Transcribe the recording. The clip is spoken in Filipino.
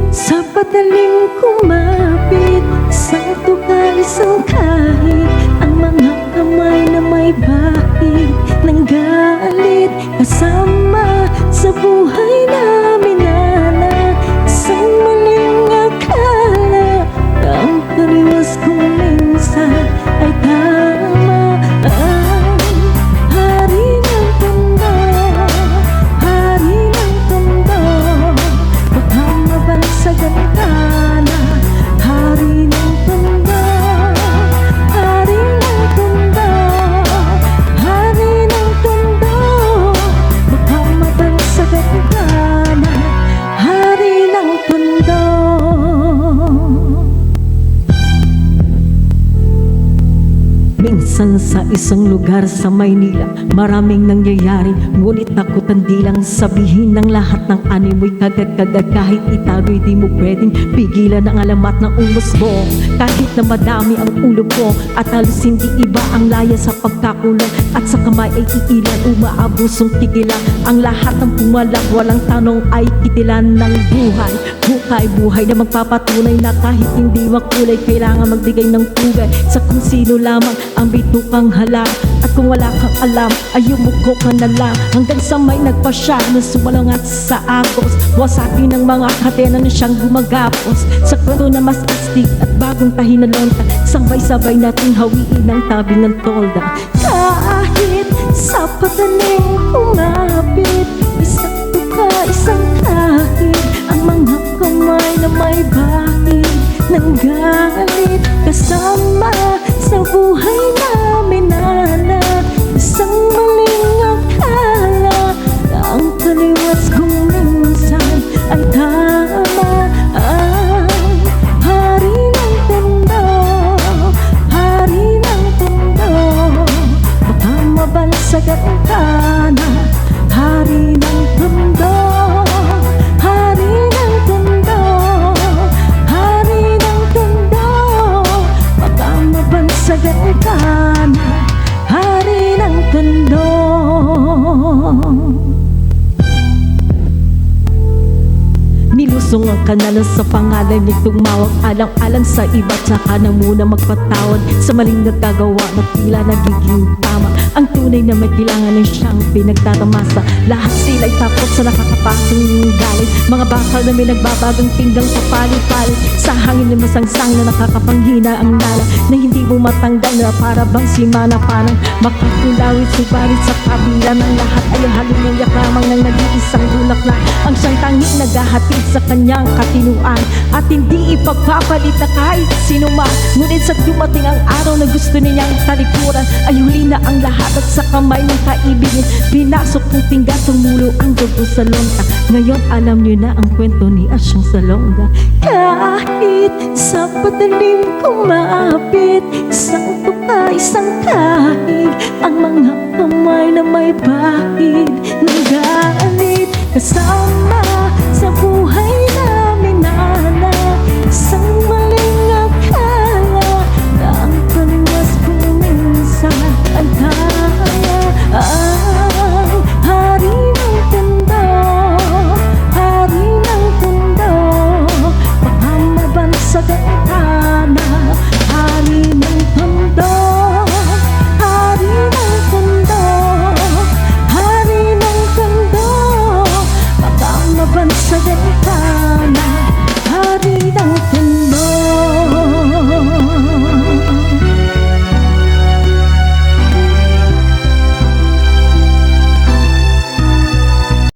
Sa padaling kumapit, isang tuka, isang kahit, ang mga kamay na may bahid ng galit. Kasama sa buhay namin na isang maling akala na ang taliwas kong minsan ay tama. Hari ng tondo, hari ng tondo, magkamabansagan ka na. Hari ng tondo, hari ng tondo, hari ng tondo, magkamabansagan ka na. Hari ng tondo. Minsan sa isang lugar sa Maynila, maraming nangyayari, ngunit takot hindi lang sabihin ng lahat ng animoy kagad-kagad. Kahit itago'y di mo pwedeng pigilan ang alamat ng umusbo. Kahit na madami ang ulo ko at halos hindi iba ang laya sa pagkakulong, at sa kamay ay iilan, umaabusong tigilan ang lahat ng pumalag. Walang tanong ay kitilan ng buhay. Buhay na magpapatunay na kahit hindi makulay, kailangan magbigay ng pugay sa kung sino lamang ang bitukang halang. At kung wala kang alam ay yumuko ka na lang, hanggang sa may nagpasya na sumalangat sa agos. Wasakin ng mga kadena na siyang gumagapos sa kwento na mas astig at bagong tahi na lonta. Sabay-sabay nating hawiin ang tabi ng tolda. Kahit sa padaling kumapit, isang tuka, isang kahit, ang mga kamay na may bahid ng galit. Kasama sa buhay namin na isang maling akala na ang taliwas kong minsan ay tama. Hari ng tondo, hari ng tondo, baka mabansagan ka na. Hari ng tondo, hari ng tondo, hari ng tondo, baka mabansagan ka na. Hari ng tondo. Nilusong ang kanalan sa pangalan niya, tumawag alang-alang sa iba, tsaka na muna magpatawad sa maling nagkagawa na tila nagiging tama. Ang tunay na may kailangan ng siyang pinagtatamasa. Lahat sila'y tapos sa nakakapasong galit, mga bakal na may nagbabagang pinggang sa palit-palit, sa hangin na masangsang na nakakapanghina ang lala, na hindi mo matanggal na para bang simana parang makakulawit. Subalit sa kabila ng lahat ay halong ng yaklamang ng nag-iisang bulak na ang siyang tanging naghahatid sa kanyang katinuan, at hindi ipagpapalit na kahit sino man. Ngunit sa dumating ang araw na gusto niyang talikuran, ay huli na ang lahat at sa kamay ng kaibigin pinasok ng tingga, tumulo ang dugo sa lonta. Ngayon alam niyo na ang kwento ni Asyong Salonga. Kahit sa padaling kumapit, isang tuka, isang kahig, ang mga kamay na may bahid ng